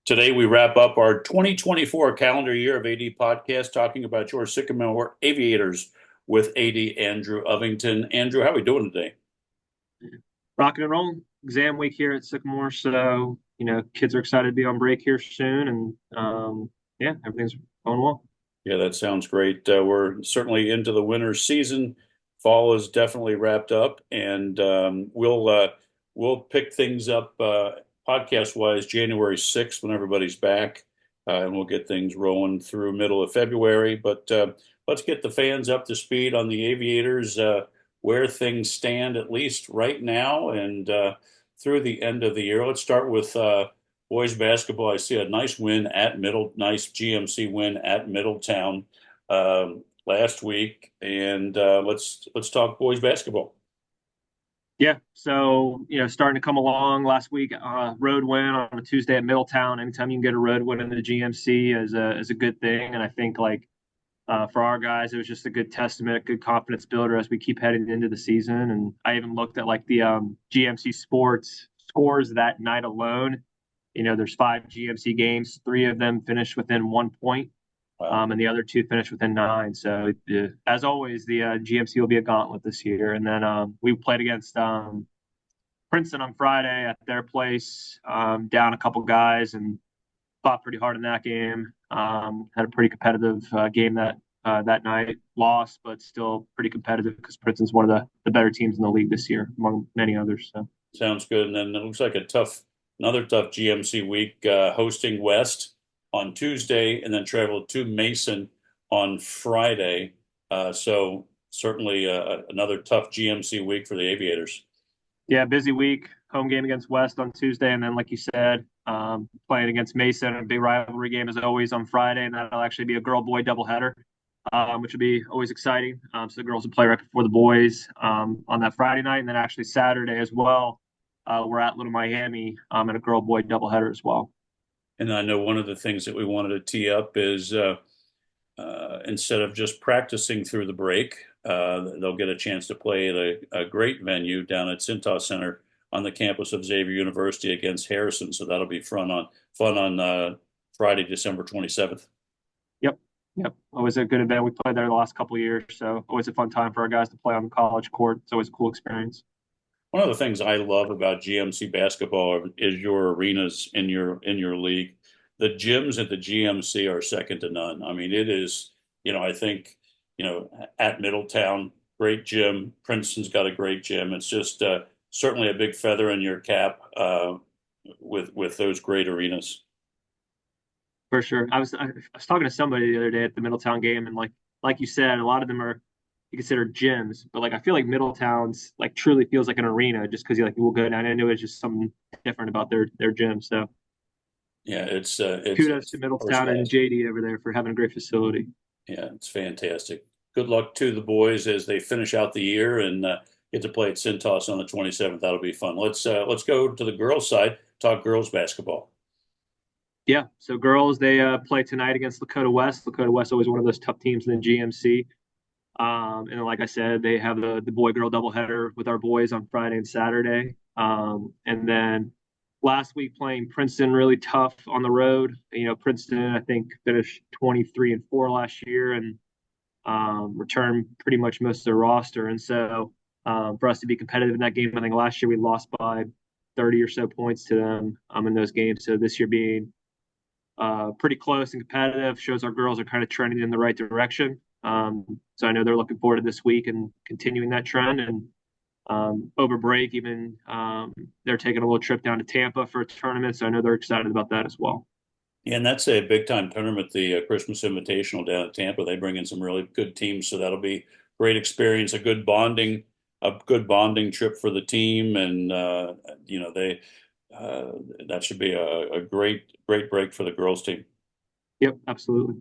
Today, we wrap up our 2024 calendar year of AD podcast talking about your Sycamore Aviators with AD Andrew Ovington. Andrew, how are we doing today? Rocking and rolling. Exam week here at Sycamore, so kids are excited to be on break here soon, and yeah, everything's going well. Yeah, that sounds great. We're certainly into the winter season. Fall is definitely wrapped up, and we'll pick things up podcast wise January 6th when everybody's back, and we'll get things rolling through middle of February. But let's get the fans up to speed on the Aviators, where things stand at least right now, and through the end of the year. Let's start with boys basketball. I see a nice GMC win at Middletown last week, and let's talk boys basketball. Yeah, so starting to come along. Last week, road win on a Tuesday at Middletown. Anytime you can get a road win in the GMC is a good thing, and I think for our guys, it was just a good testament, good confidence builder as we keep heading into the season. And I even looked at the GMC Sports scores that night alone. There's 5 GMC games. 3 of them finished within 1 point, Wow. and the other 2 finished within 9. So, as always, the GMC will be a gauntlet this year. And then we played against Princeton on Friday at their place, down a couple guys, and fought pretty hard in that game. Had a pretty competitive game that night. Lost, but still pretty competitive because Princeton's one of the better teams in the league this year, among many others. So. Sounds good. And then it looks like another tough GMC week, hosting West on Tuesday, and then travel to Mason on Friday. So certainly another tough GMC week for the Aviators. Yeah, busy week. Home game against West on Tuesday, and then, like you said, playing against Mason, a big rivalry game as always on Friday, and that'll actually be a girl-boy doubleheader, which will be always exciting. So the girls will play right before the boys on that Friday night, and then actually Saturday as well. We're at Little Miami in a girl-boy doubleheader as well. And I know one of the things that we wanted to tee up is instead of just practicing through the break, they'll get a chance to play at a great venue down at Cintas Center on the campus of Xavier University against Harrison. So that'll be fun on Friday, December 27th. Yep, yep. Always a good event. We played there the last couple of years, so always a fun time for our guys to play on the college court. It's always a cool experience. One of the things I love about GMC basketball is your arenas in your league. The gyms at the GMC are second to none. I mean, it is, I think, at Middletown, great gym. Princeton's got a great gym. It's just certainly a big feather in your cap with those great arenas. For sure. I was talking to somebody the other day at the Middletown game, and like you said, a lot of them are you consider gyms, but I feel like Middletown's truly feels like an arena just because you will go down into it. It's just something different about their gym. So Yeah, it's kudos it's to first Middletown and class. JD over there for having a great facility. Yeah, it's fantastic. Good luck to the boys as they finish out the year and get to play at Cintas on the 27th. That'll be fun. Let's go to the girls' side. Talk girls basketball. Yeah. So girls, they play tonight against Lakota West. Lakota West always one of those tough teams in the GMC. And then, like I said, they have the boy girl doubleheader with our boys on Friday and Saturday. And then last week playing Princeton really tough on the road. Princeton I think finished 23-4 last year and returned pretty much most of their roster. And so for us to be competitive in that game, I think last year we lost by 30 or so points to them in those games. So this year being pretty close and competitive shows our girls are kind of trending in the right direction. So I know they're looking forward to this week and continuing that trend. And over break, even they're taking a little trip down to Tampa for a tournament. So I know they're excited about that as well. Yeah, and that's a big time tournament, the Christmas Invitational down at Tampa. They bring in some really good teams, so that'll be great experience, a good bonding trip for the team, and they uh, that should be a great break for the girls team. Yep, absolutely.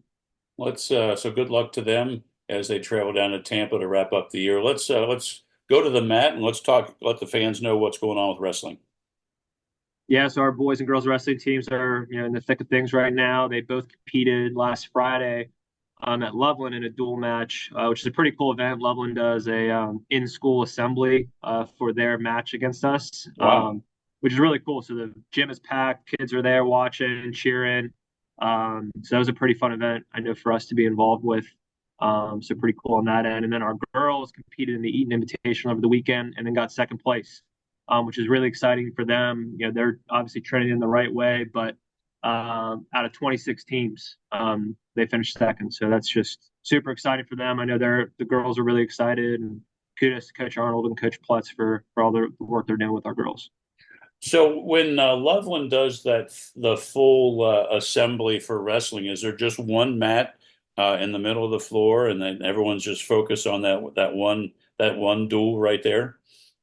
So good luck to them as they travel down to Tampa to wrap up the year. Let's go to the mat and let's talk. Let the fans know what's going on with wrestling. Yeah, so our boys and girls wrestling teams are in the thick of things right now. They both competed last Friday at Loveland in a dual match, which is a pretty cool event. Loveland does a in-school assembly for their match against us. Wow. which is really cool. So the gym is packed, kids are there watching, cheering. So that was a pretty fun event, I know, for us to be involved with. So pretty cool on that end. And then our girls competed in the Eaton Invitational over the weekend and then got second place, which is really exciting for them. You know, they're obviously training in the right way, but out of 26 teams, they finished second. So that's just super exciting for them. I know the girls are really excited, and kudos to Coach Arnold and Coach Plutz for all the work they're doing with our girls. So when Loveland does the full assembly for wrestling, is there just one mat in the middle of the floor, and then everyone's just focused on that one duel right there?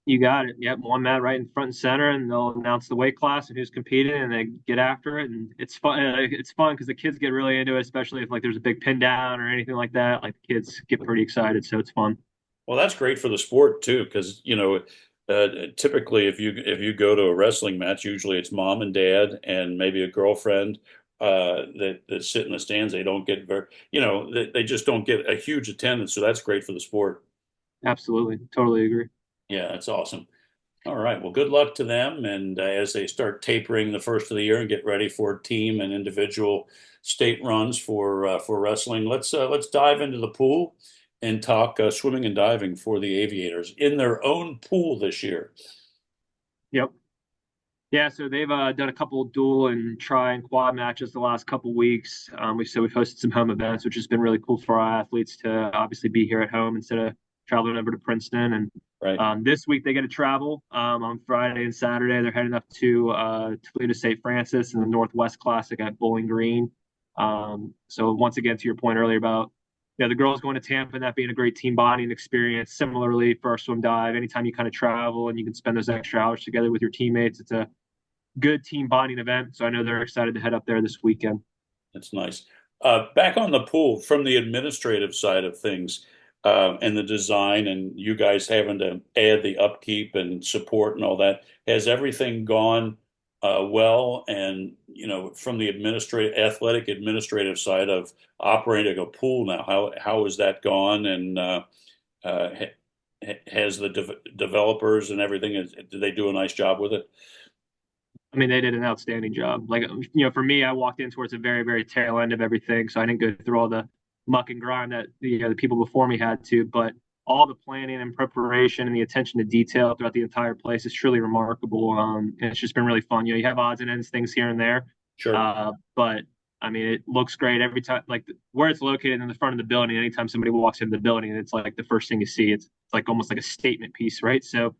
You got it. Yep, one mat right in front and center, and they'll announce the weight class and who's competing, and they get after it. And it's fun. It's fun because the kids get really into it, especially if like there's a big pin down or anything like that. Like the kids get pretty excited, so it's fun. Well, that's great for the sport too, because typically if you go to a wrestling match, usually it's mom and dad and maybe a girlfriend that sit in the stands. They don't get they just don't get a huge attendance, so that's great for the sport. Absolutely, totally agree. Yeah, that's awesome. All right. Well, good luck to them. And as they start tapering the first of the year and get ready for team and individual state runs for wrestling, let's dive into the pool and talk swimming and diving for the Aviators in their own pool this year. Yep. Yeah, so they've done a couple dual and try and quad matches the last couple weeks. We've hosted some home events, which has been really cool for our athletes to obviously be here at home instead of traveling over to Princeton. And Right. this week they get to travel on Friday and Saturday. They're heading up to Toledo St. Francis in the Northwest Classic at Bowling Green. So once again, to your point earlier about the girls going to Tampa and that being a great team bonding experience. Similarly for our swim dive, anytime you kind of travel and you can spend those extra hours together with your teammates, it's a good team bonding event. So I know they're excited to head up there this weekend. That's nice. Back on the pool, from the administrative side of things, and the design, and you guys having to add the upkeep and support and all that, has everything gone well? And from the athletic administrative side of operating a pool now, how has that gone? And has the developers and everything, did they do a nice job with it? I mean, they did an outstanding job. Like, for me, I walked in towards the very, very tail end of everything. So I didn't go through all the muck and grind that the people before me had to, but all the planning and preparation and the attention to detail throughout the entire place is truly remarkable. And it's just been really fun. You have odds and ends things here and there. Sure. But I mean, it looks great every time, like where it's located in the front of the building. Anytime somebody walks into the building, it's like the first thing you see. It's like almost like a statement piece, right? So,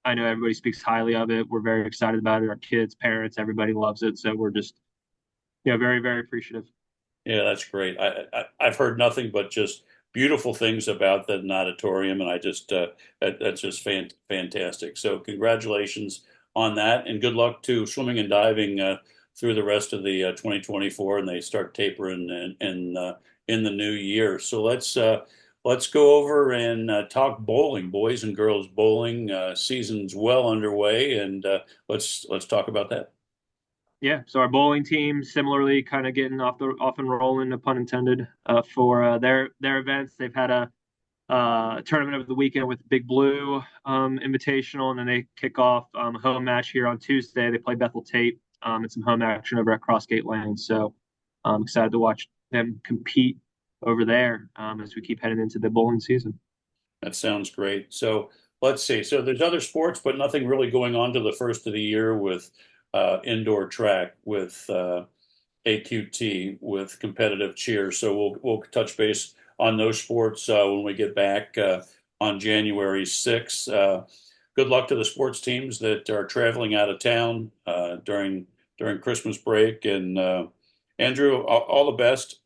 I know everybody speaks highly of it. We're very excited about it. Our kids, parents, everybody loves it. So we're just, very, very appreciative. Yeah, that's great. I've heard nothing but just beautiful things about the auditorium, and that's just fantastic. So congratulations on that, and good luck to swimming and diving through the rest of the 2024, and they start tapering in the new year. So let's go over and talk bowling, boys and girls bowling. Season's well underway, and let's talk about that. Yeah. So our bowling team, similarly, kind of getting off and rolling, no pun intended, for their events. They've had a tournament over the weekend with Big Blue Invitational, and then they kick off a home match here on Tuesday. They play Bethel Tate and some home action over at Crossgate Lane. So I'm excited to watch them compete over there as we keep heading into the bowling season. That sounds great. So let's see. So there's other sports, but nothing really going on to the first of the year with indoor track, with AQT, with competitive cheer. So we'll touch base on those sports when we get back on January 6th. Good luck to the sports teams that are traveling out of town during Christmas break. And Andrew, all the best.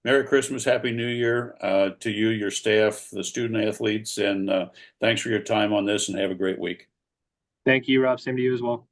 Merry Christmas, Happy New Year to you, your staff, the student athletes, and thanks for your time on this, and have a great week. Thank you, Rob. Same to you as well.